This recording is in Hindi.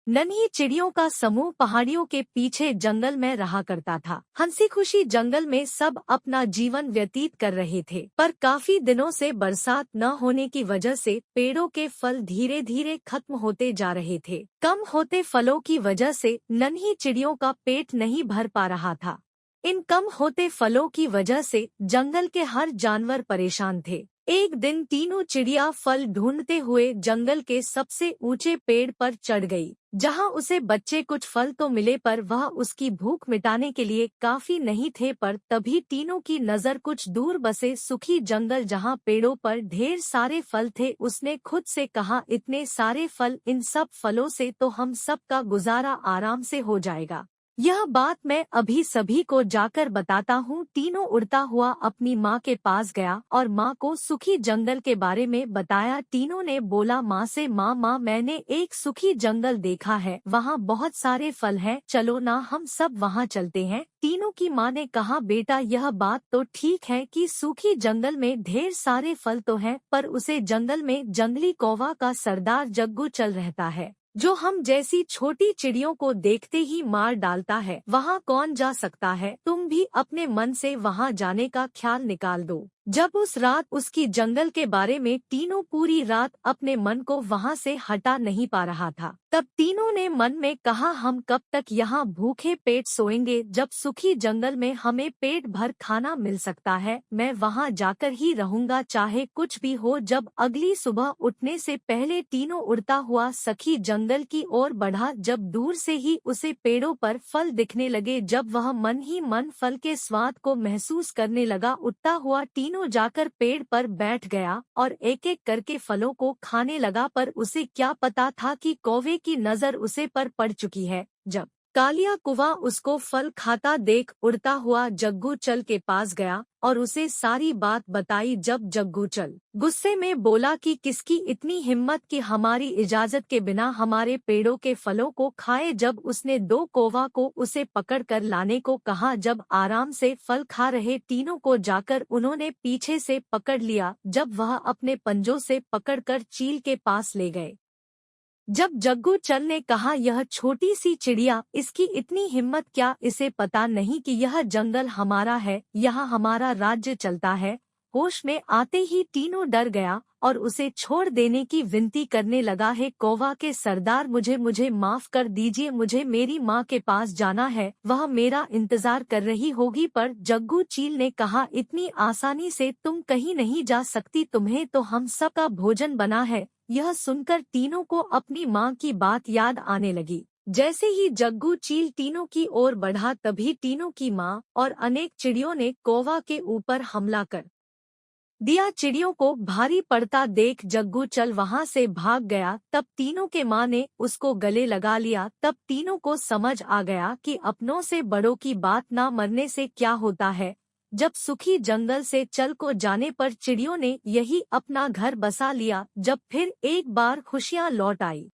नन्ही चिड़ियों का समूह पहाड़ियों के पीछे जंगल में रहा करता था। हंसी खुशी जंगल में सब अपना जीवन व्यतीत कर रहे थे, पर काफी दिनों से बरसात न होने की वजह से पेड़ों के फल धीरे धीरे खत्म होते जा रहे थे। कम होते फलों की वजह से नन्ही चिड़ियों का पेट नहीं भर पा रहा था। इन कम होते फलों की वजह से जंगल के हर जानवर परेशान थे। एक दिन तीनों चिड़िया फल ढूंढते हुए जंगल के सबसे ऊंचे पेड़ पर चढ़ गई, जहां उसे बच्चे कुछ फल तो मिले पर वह उसकी भूख मिटाने के लिए काफी नहीं थे। पर तभी तीनों की नजर कुछ दूर बसे सूखी जंगल जहां पेड़ों पर ढेर सारे फल थे। उसने खुद से कहा, इतने सारे फल, इन सब फलों से तो हम सब का गुजारा आराम से हो जाएगा। यह बात मैं अभी सभी को जाकर बताता हूँ। तीनों उड़ता हुआ अपनी माँ के पास गया और माँ को सूखी जंगल के बारे में बताया। तीनों ने बोला माँ से, माँ मैंने एक सूखी जंगल देखा है, वहाँ बहुत सारे फल हैं, चलो ना हम सब वहाँ चलते हैं। तीनों की माँ ने कहा, बेटा यह बात तो ठीक है कि सूखी जंगल में ढेर सारे फल तो हैं, पर उसे जंगल में जंगली कौवा का सरदार जग्गू चल रहता है, जो हम जैसी छोटी चिड़ियों को देखते ही मार डालता है। वहाँ कौन जा सकता है? तुम भी अपने मन से वहाँ जाने का ख्याल निकाल दो। जब उस रात उसकी जंगल के बारे में तीनों पूरी रात अपने मन को वहाँ से हटा नहीं पा रहा था। तब तीनों ने मन में कहा, हम कब तक यहाँ भूखे पेट सोएंगे, जब सूखी जंगल में हमें पेट भर खाना मिल सकता है। मैं वहाँ जाकर ही रहूंगा, चाहे कुछ भी हो। जब अगली सुबह उठने से पहले तीनों उड़ता हुआ सखी जंगल की ओर बढ़ा। जब दूर से ही उसे पेड़ों पर फल दिखने लगे, जब वह मन ही मन फल के स्वाद को महसूस करने लगा, उड़ता हुआ तीनों जाकर पेड़ पर बैठ गया और एक एक करके फलों को खाने लगा। पर उसे क्या पता था कि कौवे की नजर उसे पर पड़ चुकी है। जब कालिया कुआ उसको फल खाता देख उड़ता हुआ जग्गू चल के पास गया और उसे सारी बात बताई। जब जग्गू चल गुस्से में बोला कि किसकी इतनी हिम्मत कि हमारी इजाजत के बिना हमारे पेड़ों के फलों को खाए। जब उसने दो कौवा को उसे पकड़ कर लाने को कहा, जब आराम से फल खा रहे तीनों को जाकर उन्होंने पीछे से पकड़ लिया। जब वह अपने पंजों से पकड़कर चील के पास ले गए। जब जग्गू चल ने कहा, यह छोटी सी चिड़िया, इसकी इतनी हिम्मत क्या? इसे पता नहीं कि यह जंगल हमारा है, यहाँ हमारा राज्य चलता है। होश में आते ही तीनों डर गया और उसे छोड़ देने की विनती करने लगा। है कौवा के सरदार, मुझे माफ कर दीजिए, मुझे मेरी माँ के पास जाना है, वह मेरा इंतजार कर रही होगी। पर जग्गू चील ने कहा, इतनी आसानी से तुम कहीं नहीं जा सकती, तुम्हें तो हम सब का भोजन बना है। यह सुनकर तीनों को अपनी माँ की बात याद आने लगी। जैसे ही जग्गू चील तीनों की ओर बढ़ा, तभी तीनों की माँ और अनेक चिड़ियों ने कौवा के ऊपर हमला कर दिया। चिड़ियों को भारी पड़ता देख जग्गू चल वहां से भाग गया। तब तीनों के माँ ने उसको गले लगा लिया। तब तीनों को समझ आ गया कि अपनों से बड़ों की बात ना मरने से क्या होता है। जब सूखी जंगल से चल को जाने पर चिड़ियों ने यही अपना घर बसा लिया। जब फिर एक बार खुशियाँ लौट आई।